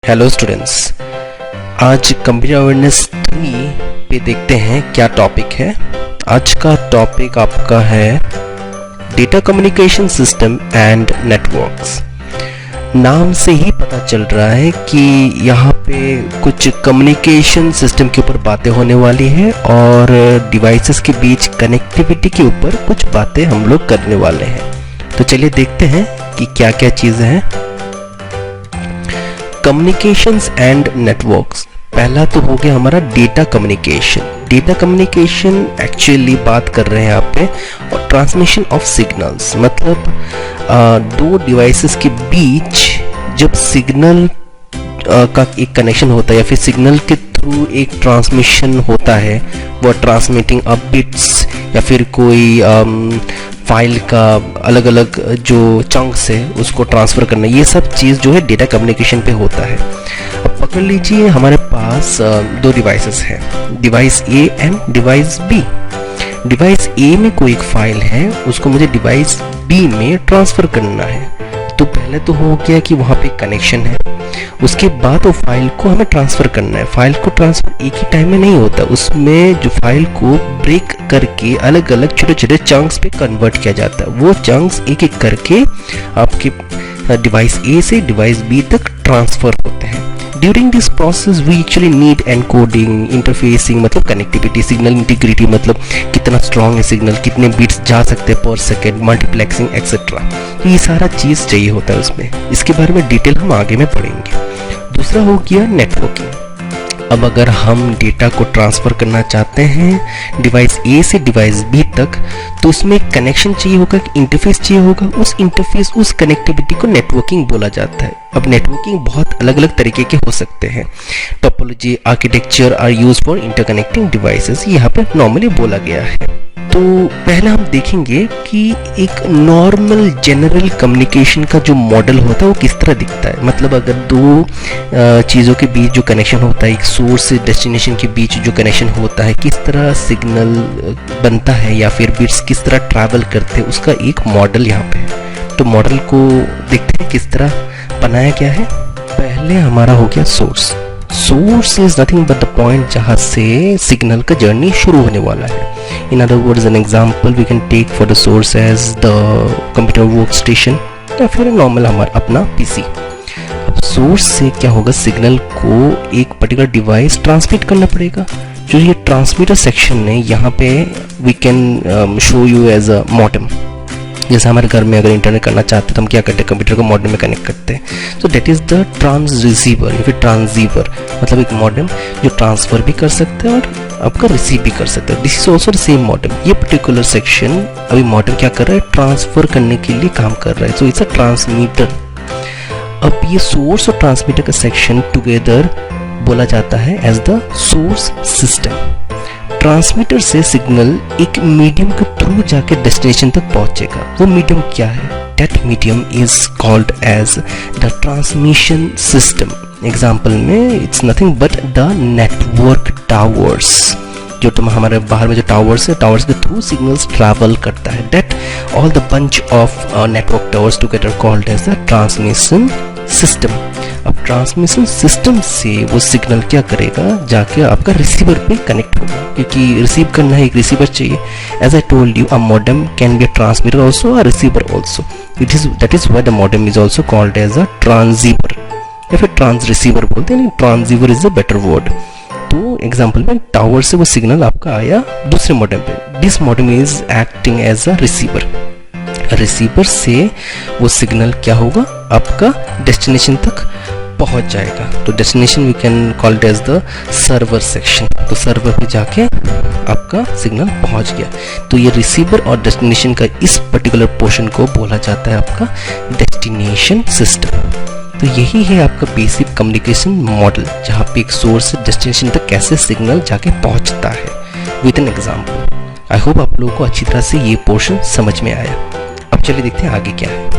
Hello students, आज computer awareness 3 पे देखते हैं क्या टॉपिक है। आज का टॉपिक आपका है data communication system and networks. नाम से ही पता चल रहा है कि यहाँ पे कुछ कम्युनिकेशन सिस्टम के ऊपर बातें होने वाली हैं और डिवाइसेस के बीच कनेक्टिविटी के ऊपर कुछ बातें हम लोग करने वाले हैं। तो चलिए देखते हैं कि क्या क्या चीज़ें हैं। कम्युनिकेशंस एंड नेटवर्क्स, पहला तो हो गया हमारा data communication. Data communication actually बात कर रहे हैं यहाँ पे और ट्रांसमिशन ऑफ सिग्नल्स, मतलब दो डिवाइसेस के बीच जब सिग्नल का एक कनेक्शन होता है या फिर सिग्नल के थ्रू एक ट्रांसमिशन होता है, वो ट्रांसमिटिंग अ बिट्स या फिर कोई फाइल का अलग अलग जो चंक्स है उसको ट्रांसफ़र करना, ये सब चीज़ जो है डेटा कम्युनिकेशन पे होता है। अब पकड़ लीजिए हमारे पास दो डिवाइसेस हैं, device A and device B. Device A में कोई एक फाइल है, उसको मुझे डिवाइस बी में ट्रांसफ़र करना है। तो पहले तो हो गया कि वहाँ पे कनेक्शन है, उसके बाद वो फाइल को हमें ट्रांसफ़र करना है। फाइल को ट्रांसफ़र एक ही टाइम में नहीं होता, उसमें जो फाइल को ब्रेक करके अलग अलग छोटे छोटे चंक्स पे कन्वर्ट किया जाता है। वो चंक्स एक एक करके आपके डिवाइस ए से डिवाइस बी तक ट्रांसफ़र होते हैं। During this process we actually need encoding, interfacing मतलब कनेक्टिविटी, सिग्नल इंटीग्रिटी मतलब कितना स्ट्रॉन्ग है सिग्नल, कितने बिट्स जा सकते हैं पर सेकेंड, मल्टीप्लेक्सिंग एक्सेट्रा, ये सारा चीज़ चाहिए होता है उसमें। इसके बारे में डिटेल हम आगे में पढ़ेंगे। दूसरा हो गया नेटवर्किंग। अब अगर हम डेटा को ट्रांसफ़र करना चाहते हैं डिवाइस ए से डिवाइस बी तक, तो उसमें कनेक्शन चाहिए होगा, इंटरफेस चाहिए होगा। उस इंटरफेस, उस कनेक्टिविटी को नेटवर्किंग बोला जाता है। अब नेटवर्किंग बहुत अलग अलग तरीके के हो सकते हैं। Topology, architecture are use for interconnecting devices, यहाँ पे नॉर्मली बोला गया है। तो पहले हम देखेंगे कि एक नॉर्मल जनरल कम्युनिकेशन का जो मॉडल होता है वो किस तरह दिखता है। मतलब अगर दो चीज़ों के बीच जो कनेक्शन होता है, एक सोर्स से डेस्टिनेशन के बीच जो कनेक्शन होता है, किस तरह सिग्नल बनता है या फिर बिट्स किस तरह ट्रैवल करते हैं, उसका एक मॉडल यहाँ पे है। तो मॉडल को देखते हैं किस तरह बनाया गया है। पहले हमारा हो गया source. Source is nothing but the point जहाँ से सिग्नल का जर्नी शुरू होने वाला है। In other words, an example we can take for the source as the computer workstation या फिर नॉर्मल हमारा अपना पीसी। अब सोर्स से क्या होगा, सिग्नल को एक पर्टिकुलर डिवाइस ट्रांसमिट करना पड़ेगा। जो ये ट्रांसमीटर सेक्शन है यहाँ पे we can show you as a modem. जैसे हमारे घर में अगर इंटरनेट करना चाहते हैं तो हम क्या करते हैं, कंप्यूटर को मॉडेम में कनेक्ट करते हैं। तो that is the trans receiver या फिर ट्रांसीवर, मतलब एक मॉडेम जो ट्रांसफर भी कर सकते हैं और आपका रिसीव भी कर सकते हैं। This is also the same modem. ये पर्टिकुलर सेक्शन अभी मॉडेम क्या कर रहा है, ट्रांसफर करने के लिए काम कर रहा है। So it's a transmitter. अब ये सोर्स और ट्रांसमीटर का सेक्शन टुगेदर बोला जाता है as the source system. Transmitter से सिग्नल एक मीडियम के थ्रू जाके डेस्टिनेशन तक पहुंचेगा। वो मीडियम क्या है, that medium is called as the transmission system. Example में it's nothing but the network towers. जो तुम हमारे बाहर में जो टावर्स है, टावर्स के थ्रू सिग्नल्स ट्रैवल करता है। That all the bunch of network towers together called as the transmission system. अब ट्रांसमिशन सिस्टम से वो सिग्नल क्या करेगा, जाके आपका रिसीवर पे कनेक्ट होगा, क्योंकि रिसीव करना है, एक रिसीवर चाहिए। As I told you, a modem can be a transmitter also, a receiver also. That is why the modem is also called as a transceiver या फिर ट्रांस रिसीवर बोलते हैं। Transceiver is a better word. तो example में tower से वो signal आपका आया दूसरे मॉडेम पे। This modem is acting as a receiver. Receiver से वो सिग्नल क्या होगा, आपका डेस्टिनेशन तक पहुंच जाएगा। तो destination we can call it as the server section. तो सर्वर पे जाके आपका सिग्नल पहुंच गया। तो ये रिसीवर और डेस्टिनेशन का इस पर्टिकुलर पोर्शन को बोला जाता है आपका डेस्टिनेशन सिस्टम। तो यही है आपका बेसिक कम्युनिकेशन मॉडल, जहाँ पे एक सोर्स से डेस्टिनेशन तक कैसे सिग्नल जाके पहुंचता है with an example. I hope आप लोगों को अच्छी तरह से ये पोर्शन समझ में आया। अब चलिए देखते हैं आगे क्या है।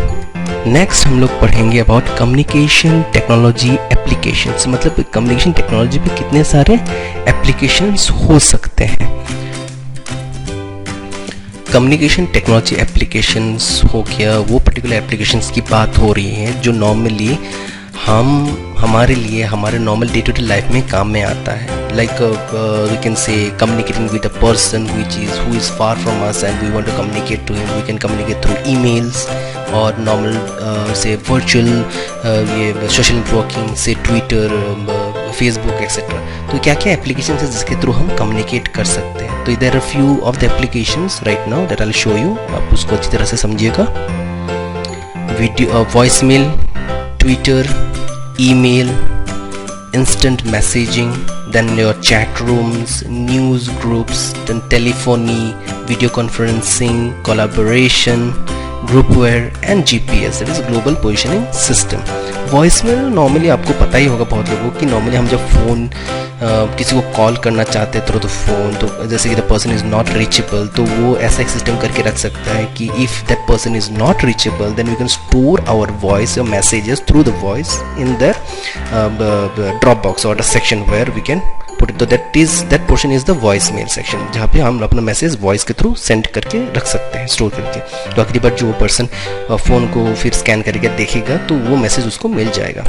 नेक्स्ट हम लोग पढ़ेंगे अबाउट कम्युनिकेशन टेक्नोलॉजी एप्लीकेशंस, मतलब कम्युनिकेशन टेक्नोलॉजी पे कितने सारे एप्लीकेशंस हो सकते हैं। कम्युनिकेशन टेक्नोलॉजी एप्लीकेशंस हो गया, वो पर्टिकुलर एप्लीकेशंस की बात हो रही है जो नॉर्मली हमारे लिए हमारे normal day to day life में काम में आता है. Like we can say communicating with a person who is far from us and we want to communicate to him. We can communicate through emails और normal से virtual ये social networking से Twitter, Facebook etcetera. तो क्या क्या application है जिसके through हम कम्युनिकेट कर सकते हैं. तो there are few of the applications right now that I will show you. आप उसको अच्छी तरह से समझिएगा. Video, voicemail, Twitter, email, instant messaging, then your chat rooms, news groups, then telephony, video conferencing, collaboration, groupware and GPS, that is global positioning system. Voicemail normally आपको पता ही होगा बहुत लोगों कि नॉर्मली हम जब फ़ोन किसी को कॉल करना चाहते हैं थ्रू द फोन, तो जैसे कि the person is not reachable, तो वो ऐसा एक सिस्टम करके रख सकता है कि if that person is not reachable then we can store our voice और messages through the voice in the drop box और the section where we can put it. तो that portion is the voicemail section, जहाँ पे हम अपना message voice के through send करके रख सकते हैं, स्टोर करके. तो अगली बार जो वो पर्सन फ़ोन को फिर स्कैन करके देखेगा तो वो मैसेज उसको मिल जाएगा.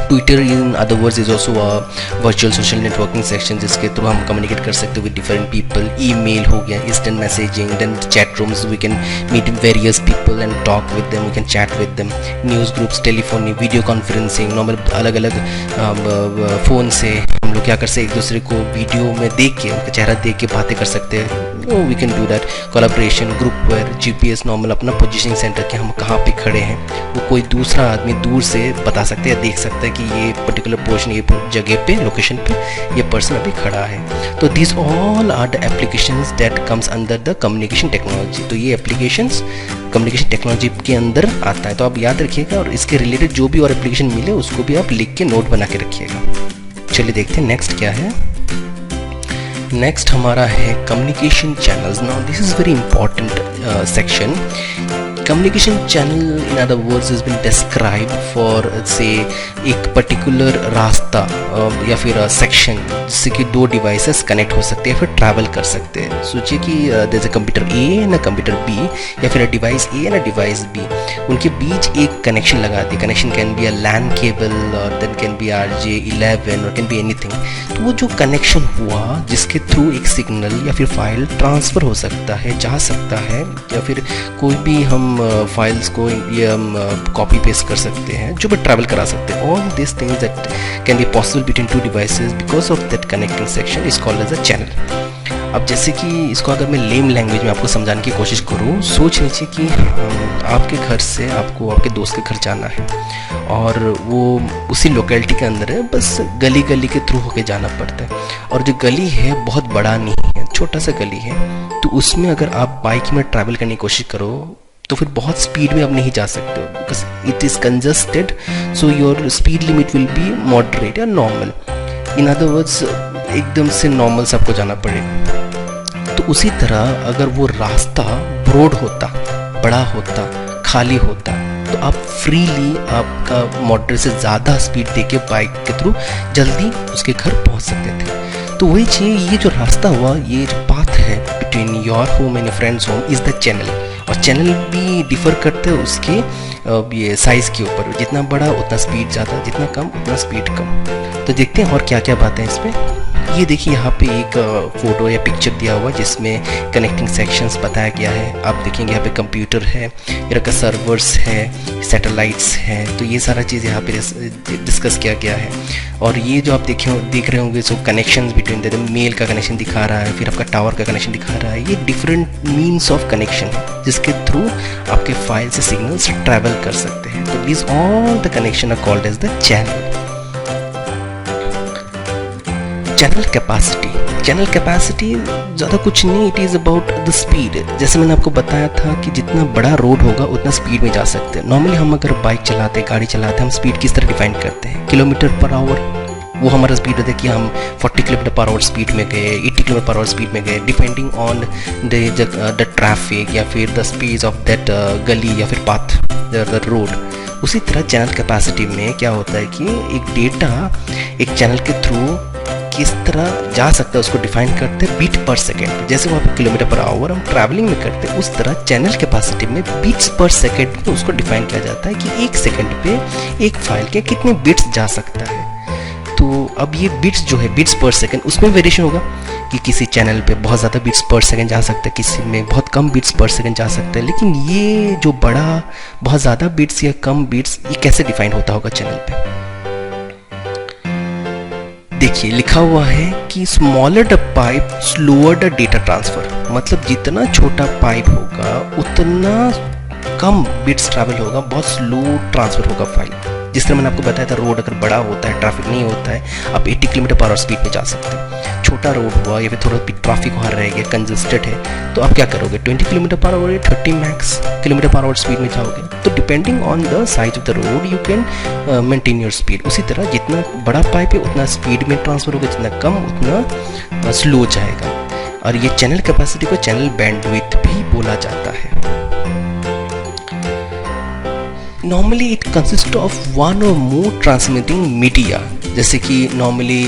Twitter in other words is also a virtual social networking section जिसके थ्रू हम कम्युनिकेट कर सकते हैं विद डिफरेंट पीपल. ईमेल हो गया, instant messaging, then chat rooms, we can meet various people and talk with them, we can chat with them. News groups, telephony, video conferencing, normal अलग अलग phone से हम लोग क्या कर सकते हैं, एक दूसरे को वीडियो में देख के, उनका चेहरा देख के बातें कर सकते हैं. We can do that. Collaboration, groupware, GPS, normal अपना पोजीशनिंग सेंटर कि हम कहाँ पे खड़े हैं वो कोई दूसरा आदमी दूर से बता सकते हैं, देख सकता है कि ये पर्टिकुलर पोर्शन, ये जगह पे, लोकेशन पे ये पर्सन अभी खड़ा है. तो this all are the applications that comes under the communication technology. तो ये एप्लीकेशंस कम्युनिकेशन टेक्नोलॉजी के अंदर आता है. तो आप याद रखिएगा और इसके रिलेटेड जो भी और एप्लीकेशन मिले उसको भी आप लिख के नोट बना के रखिएगा. चलिए देखते हैं नेक्स्ट क्या है. नेक्स्ट हमारा है communication channels. Now this is very important section. Communication channel in other words is been describe for say एक पर्टिकुलर रास्ता या फिर सेक्शन जिससे कि दो डिवाइसेस कनेक्ट हो सकते हैं फिर ट्रैवल कर सकते हैं. सोचिए कि there is a computer A and a computer B या फिर a device A and a device B. उनके बीच एक कनेक्शन लगा दिया. Connection can be a LAN cable और देन कैन बी RJ11 और कैन बी एनीथिंग. तो वो जो कनेक्शन हुआ जिसके थ्रू एक सिग्नल या फिर फाइल ट्रांसफ़र हो सकता है, जा सकता है, या फिर कोई भी हम फाइल्स को ये हम कॉपी पेस्ट कर सकते हैं, जो भी ट्रैवल करा सकते हैं. All this things that can be possible between two devices because of that connecting section is called as a channel. अब जैसे कि इसको अगर मैं लेम लैंग्वेज में आपको समझाने की कोशिश करूँ, सोच लीजिए कि आपके घर से आपको आपके दोस्त के घर जाना है और वो उसी लोकेलिटी के अंदर है, बस गली गली के थ्रू होके जाना पड़ता है. और जो गली है बहुत बड़ा नहीं है, छोटा सा गली है. तो उसमें अगर आप बाइक में ट्रैवल करने की कोशिश करो तो फिर बहुत स्पीड में आप नहीं जा सकते हो because it is congested. So your speed limit will be moderate या नॉर्मल. इन अदर वर्ड्स एकदम से नॉर्मल से आपको जाना पड़ेगा. तो उसी तरह अगर वो रास्ता ब्रॉड होता, बड़ा होता, खाली होता, तो आप फ्रीली आपका मॉडरेट से ज़्यादा स्पीड देके बाइक के थ्रू जल्दी उसके घर पहुंच सकते थे. तो वही चीज़, ये जो रास्ता हुआ, ये जो पाथ है between your home and your friends home is the channel. और चैनल भी डिफ़र करते हैं उसके ये साइज़ के ऊपर. जितना बड़ा उतना स्पीड ज़्यादा, जितना कम उतना स्पीड कम. तो देखते हैं और क्या क्या बातें हैं इसमें. ये देखिए यहाँ पे एक फ़ोटो या पिक्चर दिया हुआ जिसमें कनेक्टिंग सेक्शंस बताया गया है. आप देखेंगे यहाँ पे कंप्यूटर है, फिर का सर्वर्स है, सैटेलाइट्स हैं. तो ये सारा चीज़ यहाँ पे डिस्कस किया गया है. और ये जो आप देख रहे होंगे, सो कनेक्शंस बिटवीन द मेल का कनेक्शन दिखा रहा है, फिर आपका टावर का कनेक्शन दिखा रहा है. ये डिफरेंट मीन्स ऑफ कनेक्शन है जिसके थ्रू आपके फाइल से सिग्नल्स ट्रैवल कर सकते हैं. तो this all the connection are called as the channel. Channel capacity. Channel capacity ज़्यादा कुछ नहीं, it is about the speed. जैसे मैंने आपको बताया था कि जितना बड़ा रोड होगा उतना स्पीड में जा सकते हैं. नॉर्मली हम अगर बाइक चलाते, गाड़ी चलाते, हम स्पीड किस तरह डिफाइन करते हैं, किलोमीटर पर आवर. वो हमारा स्पीड होता है कि हम 40 किलोमीटर पर आवर स्पीड में गए, 80 किलोमीटर पर आवर स्पीड में गए, डिपेंडिंग ऑन द ट्रैफिक या फिर द स्पीड ऑफ दैट गली या फिर पाथ, द रोड. उसी तरह चैनल कैपेसिटी में क्या होता है कि एक डेटा एक चैनल के थ्रू किस तरह जा सकता है उसको डिफाइन करते हैं बीट पर सेकेंड। जैसे वहाँ पे किलोमीटर पर आवर हम ट्रैवलिंग में करते हैं, उस तरह चैनल कैपेसिटी में बीट्स पर सेकेंड में उसको डिफाइन किया जाता है कि एक सेकेंड पे एक फाइल के कितने बिट्स जा सकता है। तो अब ये बिट्स जो है बिट्स पर सेकेंड, उसमें वेरिएशन होगा कि किसी चैनल पे बहुत ज़्यादा बिट्स पर सेकेंड जा सकता है, किसी में बहुत कम बिट्स पर सेकेंड जा सकता है। लेकिन ये जो बड़ा बहुत ज़्यादा बिट्स या कम बिट्स, ये कैसे डिफाइन होता होगा चैनल पे? देखिए लिखा हुआ है कि smaller the pipe slower the data transfer. मतलब जितना छोटा पाइप होगा उतना कम बिट्स ट्रैवल होगा, बहुत स्लो ट्रांसफर होगा फाइल। जिस तरह मैंने आपको बताया था, रोड अगर बड़ा होता है, ट्रैफिक नहीं होता है, आप 80 किलोमीटर पर आवर स्पीड में जा सकते हैं। छोटा रोड हुआ या फिर थोड़ा ट्रैफिक वहाँ रह गया, कंजस्टेड है, तो आप क्या करोगे, 20 किलोमीटर पर आवर या 30 max kilometre per hour speed में जाओगे। तो depending on the size of the road you can maintain your speed. उसी तरह जितना बड़ा पाइप है उतना स्पीड में ट्रांसफर होगा, जितना कम उतना स्लो जाएगा। और ये चैनल कैपेसिटी को चैनल बैंडविड्थ भी बोला जाता है। Normally it consists of one or more transmitting media, जैसे कि normally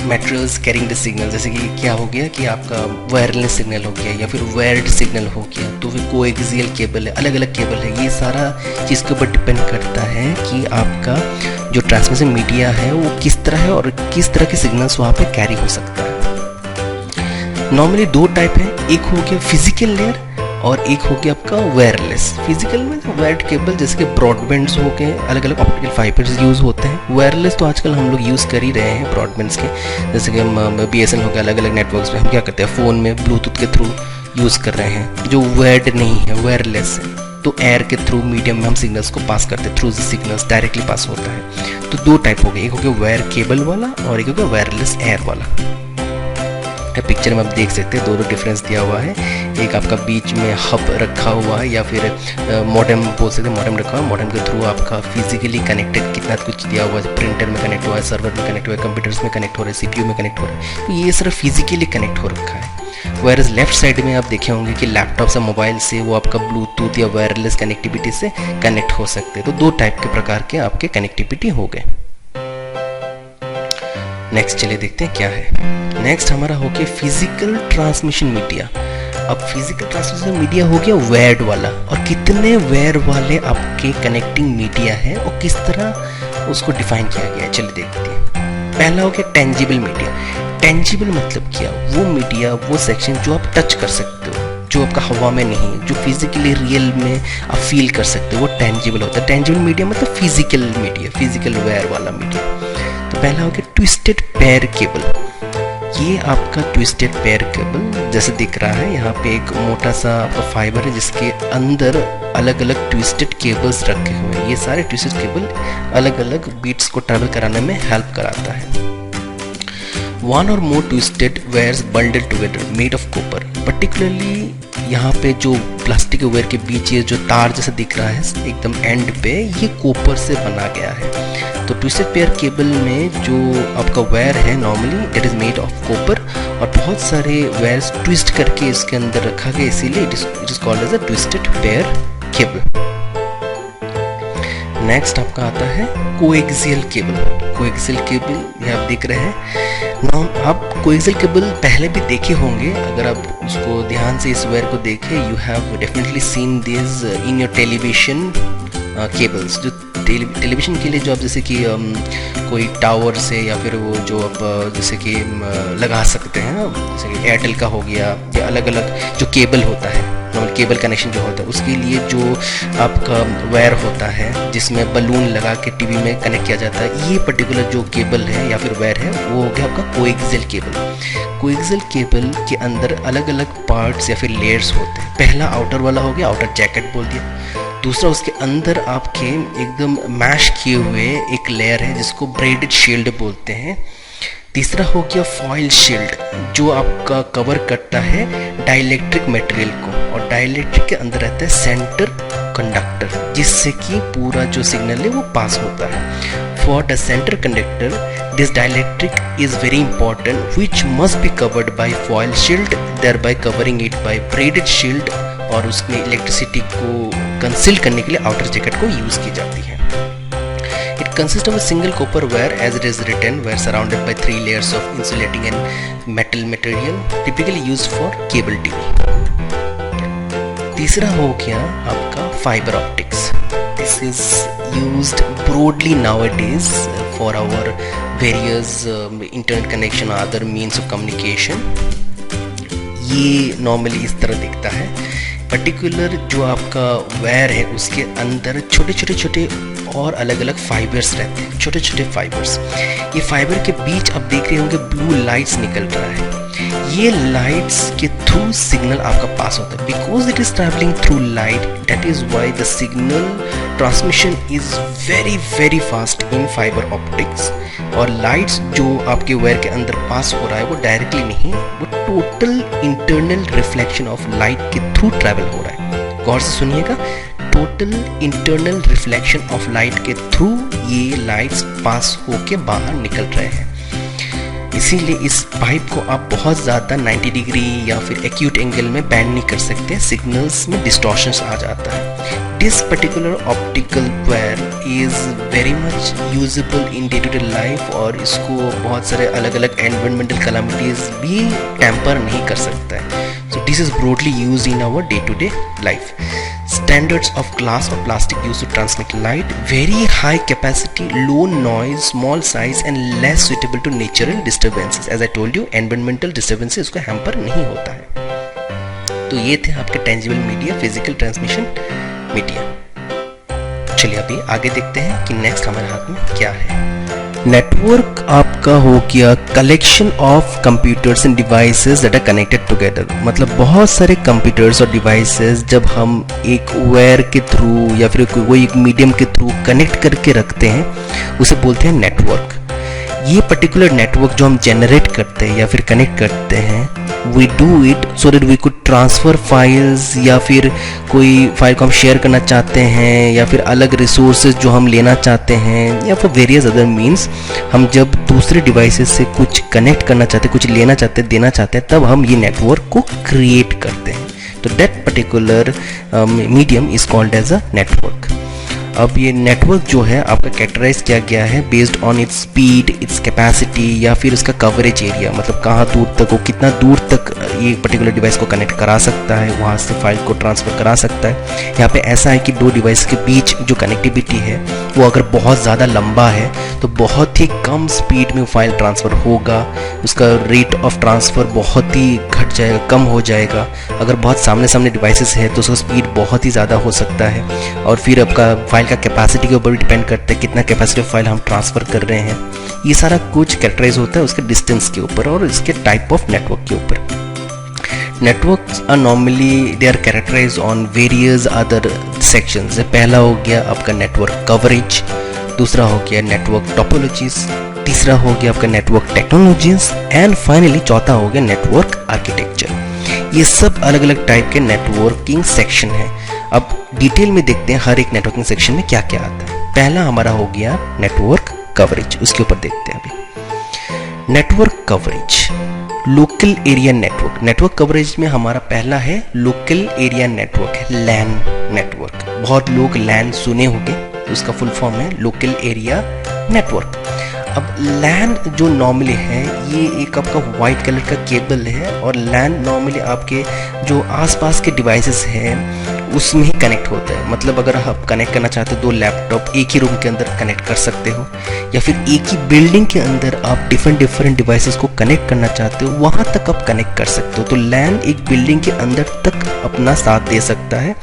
metros carrying the signal, जैसे कि क्या हो गया कि आपका वायरलेस सिग्नल हो गया या फिर वायर्ड सिग्नल हो गया, तो फिर कोएक्सियल केबल है, अलग अलग केबल है। ये सारा चीज़ के ऊपर डिपेंड करता है कि आपका जो ट्रांसमिशन मीडिया है वो किस तरह है और किस तरह के सिग्नल्स वहाँ पे कैरी हो सकता है। नॉर्मली दो टाइप है, एक हो गया फिजिकल लेयर और एक हो गया आपका वायरलेस। फिजिकल में वायर्ड केबल जैसे कि ब्रॉडबैंड्स हो गए, अलग अलग ऑप्टिकल फाइबर्स यूज़ होते हैं। वायरलेस तो आजकल हम लोग यूज़ कर ही रहे हैं ब्रॉडबैंड्स के, जैसे कि हम BSNL हो गया, अलग अलग नेटवर्क्स में हम क्या करते हैं, फ़ोन में ब्लूटूथ के थ्रू यूज़ कर रहे हैं, जो वायर्ड नहीं है, वायरलेस है। तो एयर के थ्रू मीडियम में हम सिग्नल्स को पास करते हैं, थ्रू द सिग्नल्स डायरेक्टली पास होता है। तो दो टाइप हो गए, एक हो गया वायर केबल वाला और एक हो गया वायरलेस एयर वाला। पिक्चर में आप देख सकते हैं दोनों डिफरेंस दिया हुआ है। एक आपका बीच में हब रखा हुआ है या फिर मॉडेम बोल सकते हैं, मॉडेम रखा हुआ है। मॉडेम के थ्रू आपका फिजिकली कनेक्टेड कितना कुछ दिया हुआ है, प्रिंटर में कनेक्ट हुआ है, सर्वर में कनेक्ट हुआ है, कंप्यूटर्स में कनेक्ट हो रहा है, CPU में कनेक्ट हो रहा है। तो ये सिर्फ फिजिकली कनेक्ट हो रखा है। वायरस लेफ्ट साइड में आप देखे होंगे कि लैपटॉप से मोबाइल से वो आपका ब्लूटूथ या वायरलेस कनेक्टिविटी से कनेक्ट हो सकते हैं। तो दो टाइप के प्रकार के आपके कनेक्टिविटी हो गए। नेक्स्ट चलिए देखते हैं क्या है। नेक्स्ट हमारा हो गया फिजिकल ट्रांसमिशन मीडिया। अब फिजिकल ट्रांसमिशन मीडिया हो गया वायर्ड वाला, और कितने वायर वाले आपके कनेक्टिंग मीडिया है और किस तरह उसको डिफाइन किया गया है, चलिए देखते हैं। पहला हो गया टेंजिबल मीडिया। टेंजिबल मतलब क्या, वो मीडिया, वो सेक्शन जो आप टच कर सकते हो, जो आपका हवा में नहीं, जो फिजिकली रियल में आप फील कर सकते हो, वो टेंजिबल होता है। टेंजिबल मीडिया मतलब फिजिकल मीडिया, फिजिकल वायर वाला मीडिया। तो पहला हो गया ट्विस्टेड पेयर केबल। ये आपका ट्विस्टेड पेयर केबल जैसे दिख रहा है, यहाँ पे एक मोटा सा आपका फाइबर है जिसके अंदर अलग अलग ट्विस्टेड केबल्स रखे हुए हैं। ये सारे ट्विस्टेड केबल अलग अलग बीट्स को ट्रैवल कराने में हेल्प कराता है। वन और more twisted wires bundled together made of copper. Particularly यहाँ पे जो प्लास्टिक वायर के बीच ये जो तार जैसा दिख रहा है एकदम एंड पे, ये कॉपर से बना गया है। तो ट्विस्टेड पेयर केबल में जो आपका वायर है normally it is made of copper, और बहुत सारे वायर्स ट्विस्ट करके इसके अंदर रखा गया, इसीलिए it is called as a twisted pair cable. Next आपका आता है कोएक्सियल केबल। कोएक्सियल केबल ये आप देख रहे हैं ना, आप कोएक्सियल केबल पहले भी देखे होंगे, अगर आप उसको ध्यान से इस वायर को देखें, you have definitely seen this in your television cables. जो टेलीविजन के लिए जो आप जैसे कि कोई टावर से या फिर वो जो आप जैसे कि लगा सकते हैं ना, जैसे कि एयरटेल का हो गया, या अलग अलग जो केबल होता है, नॉर्मल केबल कनेक्शन जो होता है, उसके लिए जो आपका वायर होता है जिसमें बलून लगा के टीवी में कनेक्ट किया जाता है, ये पर्टिकुलर जो केबल है या फिर वायर है वो हो गया आपका कोएक्सियल केबल। कोएक्सियल केबल के अंदर अलग अलग पार्ट्स या फिर लेयर्स होते हैं। पहला आउटर वाला हो गया, आउटर जैकेट बोल दिया। दूसरा उसके अंदर आपके एकदम मैश किए हुए एक लेयर है जिसको ब्रेडेड शील्ड बोलते हैं। तीसरा हो गया फॉइल शील्ड, जो आपका कवर करता है डाइलेक्ट्रिक मटेरियल को, और डाइलेक्ट्रिक के अंदर रहता है सेंटर कंडक्टर, जिससे कि पूरा जो सिग्नल है वो पास होता है। For the centre conductor this dielectric is very important which must be covered by foil shield, thereby covering it by braided shield, और उसमें इलेक्ट्रिसिटी को कंसील करने के लिए आउटर जैकेट को यूज की जाती है। It consists of a single copper wire, as it is written, wire surrounded by 3 layers of insulating and metal material, typically used for cable TV. तीसरा हो गया आपका fiber optics. This is used broadly nowadays for our various internet connection or other means of communication. ये normally इस तरह दिखता है. Particular जो आपका वायर है उसके अंदर छोटे छोटे और अलग अलग फाइबर्स रहते हैं, छोटे छोटे फाइबर्स. ये फाइबर के बीच आप देख रहे होंगे ब्लू लाइट्स निकल रहा है. ये लाइट्स के थ्रू सिग्नल आपका पास होता है. Because it is travelling through light, that is why the signal transmission is very very fast in fibre optics. और लाइट्स जो आपके वायर के अंदर पास हो रहा है वो डायरेक्टली नहीं, वो total internal reflection of light के थ्रू ट्रैवल हो रहा है. गौर से सुनिएगा, total internal reflection of light के थ्रू ये लाइट्स पास होके बाहर निकल रहे हैं. इसीलिए इस पाइप को आप बहुत ज़्यादा 90 डिग्री या फिर एक्यूट एंगल में बैंड नहीं कर सकते, सिग्नल्स में डिस्टॉर्शंस आ जाता है. This particular optical wire is very much usable in day to day life और इसको बहुत सारे अलग अलग एनवायरमेंटल कैलामिटीज़ भी टेम्पर नहीं कर सकता है. So this is broadly use in our day to day life. Standards of glass or plastic used to transmit light, very high capacity, low noise, small size and less suitable to natural disturbances. As I told you, environmental disturbances इसको hamper नहीं होता है. तो ये थे आपके tangible media, physical transmission media. चलिए अभी आगे देखते हैं कि next हमारे हाथ में क्या है. नेटवर्क आपका हो गया collection of computers and devices that are connected together. मतलब बहुत सारे कंप्यूटर्स और डिवाइसेस जब हम एक वायर के थ्रू या फिर कोई एक मीडियम के थ्रू कनेक्ट करके रखते हैं उसे बोलते हैं नेटवर्क. ये पर्टिकुलर नेटवर्क जो हम जनरेट करते हैं या फिर कनेक्ट करते हैं, we do it so that we could transfer files या फिर कोई फाइल को हम शेयर करना चाहते हैं या फिर अलग रिसोर्सेज जो हम लेना चाहते हैं या फिर वेरियस अदर मीन्स. हम जब दूसरे डिवाइसेस से कुछ कनेक्ट करना चाहते हैं, कुछ लेना चाहते हैं, देना चाहते हैं, तब हम ये नेटवर्क को क्रिएट करते हैं. तो that particular medium is called as a network. अब ये नेटवर्क जो है आपका कैटेगराइज किया गया है based on its speed, its capacity या फिर उसका कवरेज एरिया. मतलब कहाँ दूर तक वो कितना दूर तक ये पर्टिकुलर डिवाइस को कनेक्ट करा सकता है, वहाँ से फाइल को ट्रांसफ़र करा सकता है. यहाँ पे ऐसा है कि दो डिवाइस के बीच जो कनेक्टिविटी है वो अगर बहुत ज़्यादा लंबा है तो बहुत ही कम स्पीड में फाइल ट्रांसफ़र होगा. उसका रेट ऑफ ट्रांसफ़र बहुत ही घट जाएगा, कम हो जाएगा. अगर बहुत सामने सामने डिवाइसेस है तो उसका स्पीड बहुत ही ज़्यादा हो सकता है. और फिर आपका फाइल का कैपेसिटी के ऊपर भी डिपेंड करता है कितना कैपेसिटी फाइल हम ट्रांसफ़र कर रहे हैं. ये सारा कुछ कैरेक्टराइज होता है उसके डिस्टेंस के ऊपर और इसके टाइप ऑफ नेटवर्क के ऊपर. Networks are normally they are characterize on various other sections. पहला हो गया आपका नेटवर्क कवरेज, दूसरा हो गया नेटवर्क टोपोलॉजीज, तीसरा हो गया आपका नेटवर्क टेक्नोलॉजीज एंड फाइनली चौथा हो गया नेटवर्क आर्किटेक्चर. ये सब अलग अलग टाइप के नेटवर्किंग सेक्शन है. अब डिटेल में देखते हैं हर एक नेटवर्किंग सेक्शन में क्या क्या आता है. पहला हमारा हो गया नेटवर्क कवरेज, उसके ऊपर देखते हैं अभी. Network coverage, local area network. Network coverage में हमारा पहला है लोकल एरिया नेटवर्क है, लैन नेटवर्क. बहुत लोग लैन सुने होंगे, उसका फुल फॉर्म है लोकल एरिया नेटवर्क. अब लैन जो नॉर्मली है ये एक आपका वाइट कलर का केबल है और लैन नॉर्मली आपके जो आसपास के डिवाइसेस हैं उसमें ही कनेक्ट होता है. मतलब अगर आप कनेक्ट करना चाहते हो दो लैपटॉप एक ही रूम के अंदर कनेक्ट कर सकते हो या फिर एक ही बिल्डिंग के अंदर आप डिफरेंट डिवाइसेस को कनेक्ट करना चाहते हो, वहाँ तक आप कनेक्ट कर सकते हो. तो लैन एक बिल्डिंग के अंदर तक अपना साथ दे सकता है.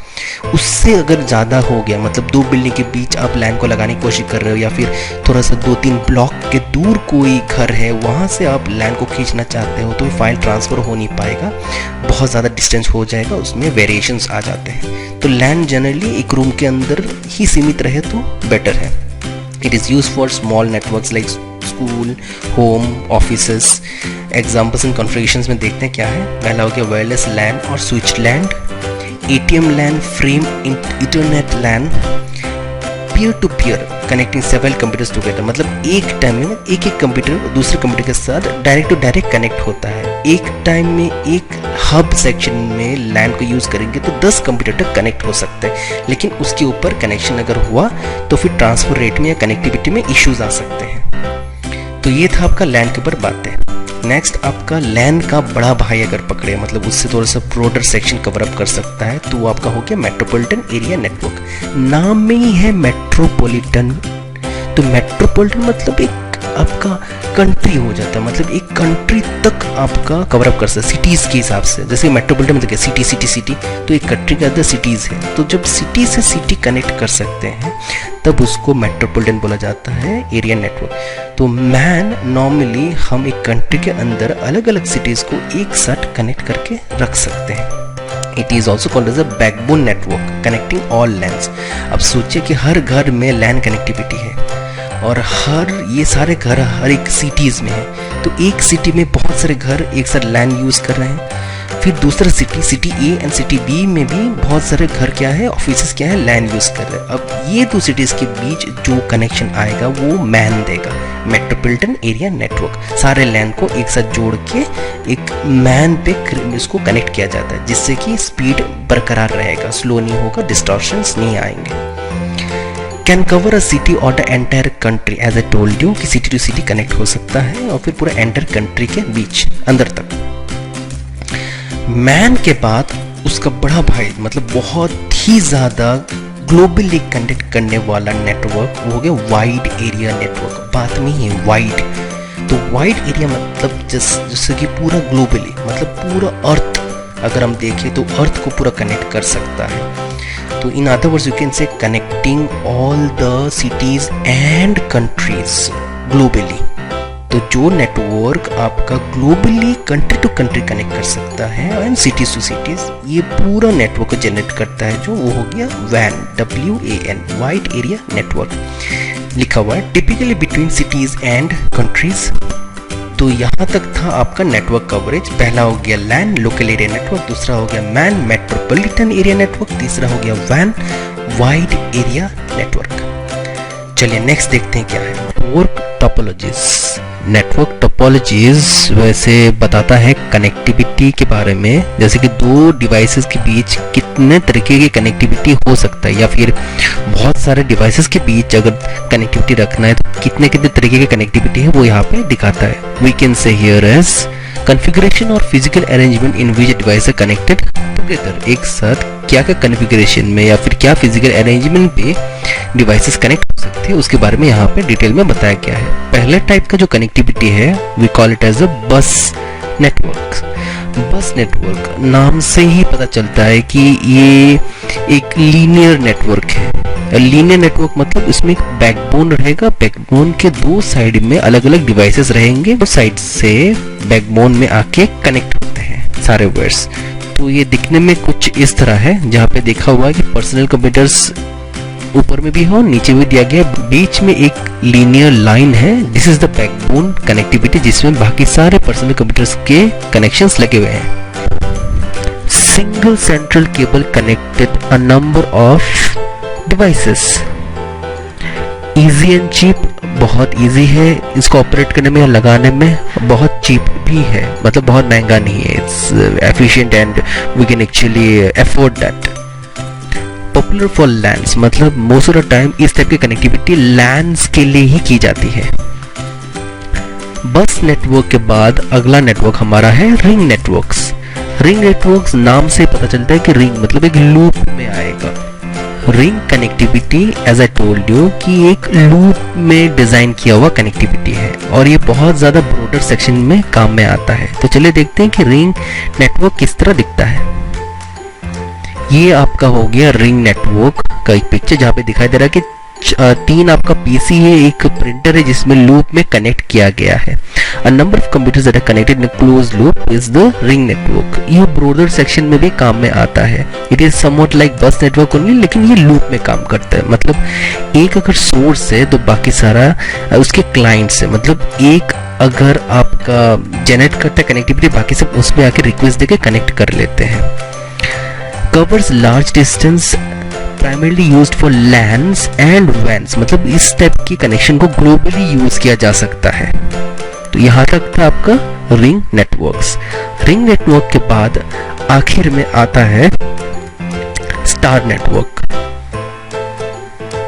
उससे अगर ज़्यादा हो गया, मतलब दो बिल्डिंग के बीच आप लैन को लगाने की कोशिश कर रहे हो या फिर थोड़ा सा 2-3 ब्लॉक के दूर कोई घर है वहाँ से आप लैन को खींचना चाहते हो तो फाइल ट्रांसफ़र हो नहीं पाएगा, बहुत ज़्यादा डिस्टेंस हो जाएगा, उसमें वेरिएशंस आ जाते हैं. तो लैन जनरली एक रूम के अंदर ही सीमित रहे तो बेटर है. It is use for small networks like school, home, offices. Examples and configurations में देखते हैं क्या है. पहला हो गया वायरलेस लैन और switch LAN, ATM LAN, frame internet LAN, peer to peer connecting several computers together. मतलब एक टाइम में एक कंप्यूटर दूसरे कंप्यूटर के साथ डायरेक्ट टू डायरेक्ट कनेक्ट होता है. एक टाइम में एक हब सेक्शन में लैन को यूज़ करेंगे तो 10 कंप्यूटर तक कनेक्ट हो सकते हैं, लेकिन उसके ऊपर कनेक्शन अगर हुआ तो फिर ट्रांसफर रेट में या कनेक्टिविटी में इश्यूज आ सकते हैं। तो ये था आपका लैन के ऊपर बातें। नेक्स्ट आपका लैन का बड़ा भाई अगर पकड़े, मतलब उससे थोड़ा सा ब्रॉडर सेक्शन कवर अप कर सकता है, तो वो आपका हो गया मेट्रोपॉलिटन एरिया नेटवर्क। नाम में ही है मेट्रोपॉलिटन, तो मेट्रोपॉलिटन मतलब एक आपका कंट्री हो जाता है, मतलब एक कंट्री तक आपका कवर अप कर सकते हैं सिटीज के हिसाब से। जैसे मेट्रोपॉलिटन मतलब क्या, सिटी सिटी सिटी, तो एक कंट्री के अंदर सिटीज है, तो जब सिटी से सिटी कनेक्ट कर सकते हैं तब उसको मेट्रोपॉलिटन बोला जाता है एरिया नेटवर्क। तो मैन नॉर्मली हम एक कंट्री के अंदर अलग अलग सिटीज को एक साथ कनेक्ट करके रख सकते हैं। It is also called as a backbone network connecting all lands. अब सोचिए कि हर घर में लैन कनेक्टिविटी है और ये सारे घर हर एक सिटीज़ में है, तो एक सिटी में बहुत सारे घर एक साथ लैन यूज़ कर रहे हैं, फिर दूसरा city A and city B में भी बहुत सारे घर क्या है, ऑफिसेस क्या है, लैन यूज़ कर रहे हैं। अब ये दो सिटीज़ के बीच जो कनेक्शन आएगा वो मैन देगा, मेट्रोपॉलिटन एरिया नेटवर्क। सारे लैन को एक साथ जोड़ के एक मैन पे इसको कनेक्ट किया जाता है, जिससे कि स्पीड बरकरार रहेगा, स्लो नहीं होगा, डिस्टॉर्शंस नहीं आएंगे। कैन कवर अ सिटी और the entire country, as I told you कि सिटी टू सिटी कनेक्ट हो सकता है और फिर पूरा एंटायर कंट्री के बीच अंदर तक। मैन के बाद उसका बड़ा भाई मतलब बहुत ही ज़्यादा ग्लोबली कनेक्ट करने वाला नेटवर्क वो हो गया वाइड एरिया नेटवर्क। बात में ही वाइड, तो वाइड एरिया मतलब जैसे कि पूरा ग्लोबली मतलब पूरा अर्थ, अगर हम देखें तो अर्थ को पूरा कनेक्ट कर सकता है। तो in other words you can say connecting all the cities and countries globally. तो जो नेटवर्क आपका globally country to country connect कर सकता है एंड सिटीज टू सिटीज, ये पूरा नेटवर्क जनरेट करता है, जो वो हो गया वैन, WAN, वाइड एरिया नेटवर्क लिखा हुआ है, typically between cities and countries. तो यहाँ तक था आपका नेटवर्क कवरेज। पहला हो गया लैन, लोकल एरिया नेटवर्क, दूसरा हो गया मैन, मेट्रोपॉलिटन एरिया नेटवर्क, तीसरा हो गया वैन, वाइड एरिया नेटवर्क। चलिए नेक्स्ट देखते हैं क्या है। Network topologies. नेटवर्क टोपोलॉजीज वैसे बताता है कनेक्टिविटी के बारे में, जैसे कि दो डिवाइसेस के बीच कितने तरीके की कनेक्टिविटी हो सकता है, या फिर बहुत सारे डिवाइसेस के बीच अगर कनेक्टिविटी रखना है तो कितने कितने तरीके की कनेक्टिविटी है वो यहाँ पे दिखाता है। We can see here as configuration और physical arrangement in which device are connected together. एक साथ क्या क्या कॉन्फ़िगरेशन में या फिर क्या फिजिकल अरेंजमेंट पे डिवाइसेस कनेक्ट हो सकते हैं उसके बारे में यहाँ पे डिटेल में बताया गया है। पहले टाइप का जो कनेक्टिविटी है we call it as a bus network. बस नेटवर्क नाम से ही पता चलता है कि ये एक लीनियर नेटवर्क है। लीनियर नेटवर्क मतलब इसमें एक बैकबोन रहेगा, बैकबोन के दो साइड में अलग अलग डिवाइसेस रहेंगे, दो साइड से बैकबोन में आके कनेक्ट होते हैं सारे वायर्स। तो ये दिखने में कुछ इस तरह है, जहाँ पे देखा हुआ है कि पर्सनल कंप्यूटर्स ऊपर में भी हो, नीचे भी दिया गया, बीच में एक लीनियर लाइन है। This is the backbone connectivity, जिसमें बाकी सारे पर्सनल कंप्यूटर्स के कनेक्शंस लगे हुए हैं। Single central cable connected a number of devices. Easy and cheap, बहुत इजी है इसको ऑपरेट करने में या लगाने में, बहुत चीप भी है, मतलब बहुत महंगा नहीं है। It's efficient and we can actually afford that. Popular for lands, मतलब मोस्ट ऑफ द टाइम इस टाइप की कनेक्टिविटी लैंड्स के लिए ही की जाती है। बस नेटवर्क के बाद अगला नेटवर्क हमारा है रिंग नेटवर्क्स। रिंग नेटवर्क्स नाम से पता चलता है कि रिंग मतलब एक लूप में आएगा। Ring connectivity as I told you कि एक लूप में डिजाइन किया हुआ कनेक्टिविटी है और ये बहुत ज्यादा ब्रॉडर सेक्शन में काम में आता है। तो चलिए देखते हैं कि रिंग नेटवर्क किस तरह दिखता है। ये आपका हो गया रिंग नेटवर्क का एक पिक्चर, जहाँ पे दिखाई दे रहा है कि तीन आपका पीसी है, एक प्रिंटर है जिसमें लूप में कनेक्ट किया गया है। A number of computers that are connected in a closed loop is the ring network. ये ब्रॉडर सेक्शन में भी काम में आता है। It is somewhat like bus network only, लेकिन ये लूप में काम करता है। मतलब एक अगर सोर्स है तो बाकी सारा उसके क्लाइंट्स है, मतलब एक अगर आपका जनरेट करता है कनेक्टिविटी, बाकी सब उसमें आके रिक्वेस्ट देके कनेक्ट कर लेते हैं। Covers large distance, primarily used for LANs and WANs, मतलब इस टाइप की कनेक्शन को ग्लोबली यूज किया जा सकता है। तो यहाँ तक था आपका रिंग नेटवर्क्स। रिंग नेटवर्क के बाद आखिर में आता है star network.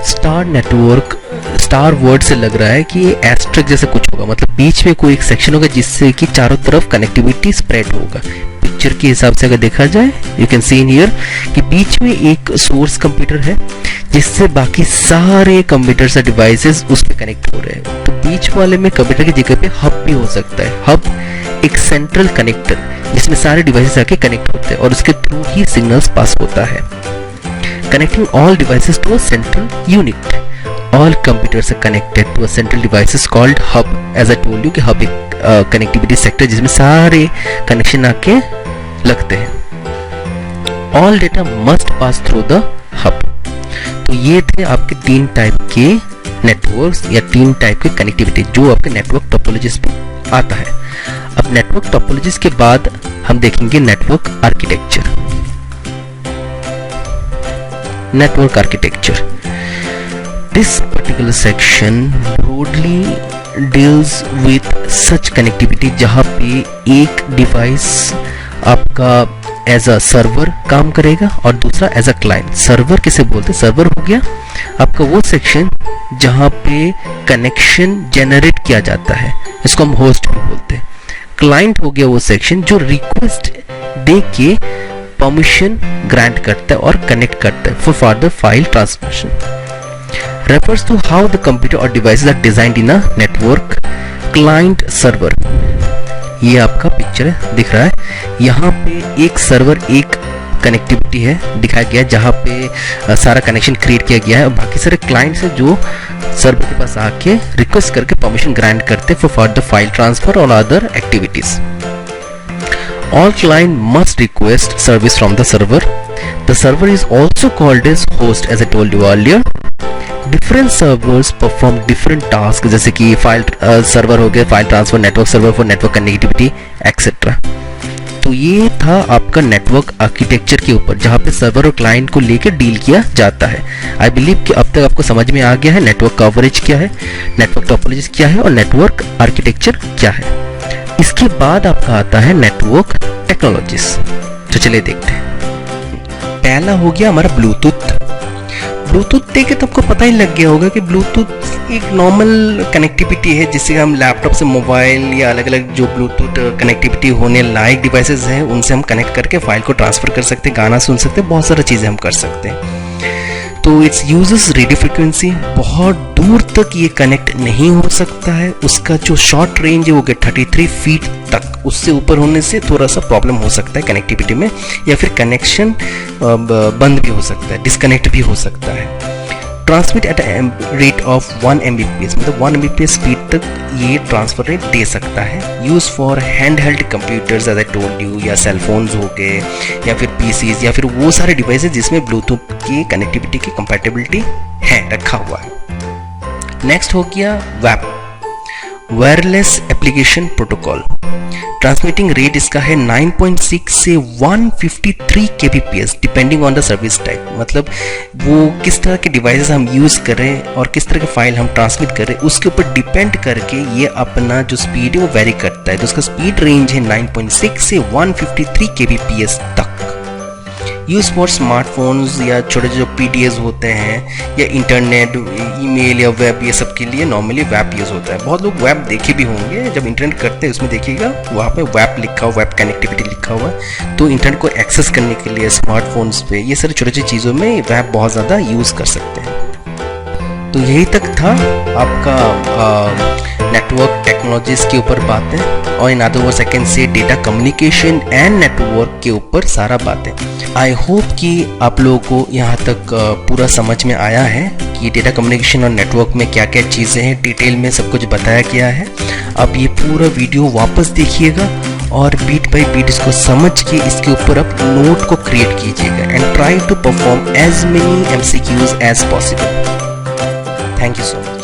Star network, star word से लग रहा है कि ये एस्ट्रिक जैसे कुछ होगा, मतलब बीच में कोई एक सेक्शन होगा जिससे कि चारों तरफ कनेक्टिविटी स्प्रेड होगा। पिक्चर के हिसाब से अगर देखा जाए, you can see in here कि बीच में एक सोर्स कंप्यूटर है जिससे बाकी सारे कंप्यूटर्स और डिवाइसेस उस पर कनेक्ट हो रहे हैं। तो बीच वाले में कंप्यूटर की जगह पे हब भी हो सकता है। हब एक सेंट्रल कनेक्टर जिसमें सारे डिवाइसेस आके कनेक्ट होते हैं और उसके थ्रू ही सिग्नल्स पास होता है, connecting all devices to a central unit. All computers are connected to a central devices called hub. As I told you कि hub एक connectivity sector जिसमें सारे connection आके लगते हैं। All data must pass through the hub. तो ये थे आपके 3 टाइप के नेटवर्क्स या 3 टाइप के कनेक्टिविटी जो आपके नेटवर्क टोपोलॉजीज पे आता है। अब नेटवर्क टोपोलॉजीज के बाद हम देखेंगे network architecture. Network architecture. This particular section broadly deals with such connectivity जहाँ पे एक डिवाइस आपका एज अ सर्वर काम करेगा और दूसरा एज अ क्लाइंट। सर्वर किसे बोलते हैं? सर्वर हो गया आपका वो सेक्शन जहाँ पे कनेक्शन जनरेट किया जाता है, इसको हम होस्ट भी बोलते हैं। क्लाइंट हो गया वो सेक्शन जो रिक्वेस्ट दे के परमिशन ग्रांट करता है और कनेक्ट करता है for further file transmission. Refers to how the computer और devices are designed in a network client server. ये आपका पिक्चर है दिख रहा है, यहाँ पे एक सर्वर एक कनेक्टिविटी है दिखाया गया जहाँ पे सारा कनेक्शन क्रिएट किया गया है और बाकी सारे क्लाइंट्स है जो सर्वर के पास आके रिक्वेस्ट करके परमिशन ग्रांट करते हैं फॉर फर्दर फाइल ट्रांसफर और other activities. All client must request service from the server. The server is also called as host, as I told you earlier. Different servers perform different tasks, जैसे कि file server हो गया file transfer, network server for network connectivity etcetera. तो ये था आपका network architecture के ऊपर जहाँ पे सर्वर और क्लाइंट को लेकर डील किया जाता है। आई बिलीव कि अब तक आपको समझ में आ गया है नेटवर्क कवरेज क्या है, नेटवर्क टोपोलॉजीज क्या है और नेटवर्क आर्किटेक्चर क्या है। इसके बाद आपका आता है नेटवर्क टेक्नोलॉजीज। तो चलिए देखते हैं। पहला हो गया हमारा ब्लूटूथ। ब्लूटूथ देखे तो आपको पता ही लग गया होगा कि ब्लूटूथ एक नॉर्मल कनेक्टिविटी है जिससे हम लैपटॉप से मोबाइल या अलग अलग जो ब्लूटूथ कनेक्टिविटी होने लायक डिवाइसेस हैं उनसे हम कनेक्ट करके फाइल को ट्रांसफर कर सकते हैं, गाना सुन सकते हैं, बहुत सारी चीज़ें हम कर सकते हैं। तो इट्स यूजेस रेडियो फ्रिक्वेंसी, बहुत दूर तक ये कनेक्ट नहीं हो सकता है। उसका जो शॉर्ट रेंज है वो 33 फीट तक, उससे ऊपर होने से थोड़ा सा प्रॉब्लम हो सकता है कनेक्टिविटी में, या फिर कनेक्शन बंद भी हो सकता है, डिस्कनेक्ट भी हो सकता है। Transmit at rate of 1 Mbps, मतलब 1 Mbps स्पीड तक ये ट्रांसफर रेट दे सकता है। Use for hand held computers as I told you, या सेल फोन्स हो गए या फिर पीसीज या फिर वो सारे डिवाइसेस जिसमें ब्लूटूथ की कनेक्टिविटी की कंपैटिबिलिटी है रखा हुआ है। नेक्स्ट हो गया web, wireless application protocol. Transmitting rate इसका है 9.6 से 153 kbps depending on the service type, मतलब वो किस तरह के डिवाइसेस हम यूज़ कर रहे हैं और किस तरह के फाइल हम ट्रांसमिट कर रहे हैं उसके ऊपर डिपेंड करके ये अपना जो स्पीड है वो वेरी करता है। तो उसका स्पीड रेंज है 9.6 से 153 kbps तक। यूज़ फॉर स्मार्टफोन्स या छोटे जो PDAs होते हैं या इंटरनेट, ईमेल या वेब, ये सब के लिए नॉर्मली वेब यूज़ होता है। बहुत लोग वेब देखे भी होंगे, जब इंटरनेट करते हैं उसमें देखिएगा वहाँ पे वेब लिखा हुआ, वेब कनेक्टिविटी लिखा हुआ है। तो इंटरनेट को एक्सेस करने के लिए स्मार्टफोन्स पे ये सारी छोटी छोटी चीज़ों में वेब बहुत ज़्यादा यूज़ कर सकते हैं। तो यही तक था आपका नेटवर्क टेक्नोलॉजीज के ऊपर बातें, और इन other words I can say data communication and network के ऊपर सारा बातें। आई होप कि आप लोगों को यहाँ तक पूरा समझ में आया है कि डेटा कम्युनिकेशन और नेटवर्क में क्या क्या चीज़ें हैं, डिटेल में सब कुछ बताया गया है। अब ये पूरा वीडियो वापस देखिएगा और बीट बाय बीट इसको समझ के इसके ऊपर आप नोट को क्रिएट कीजिएगा and try to perform as many MCQs as possible. Thank you so much.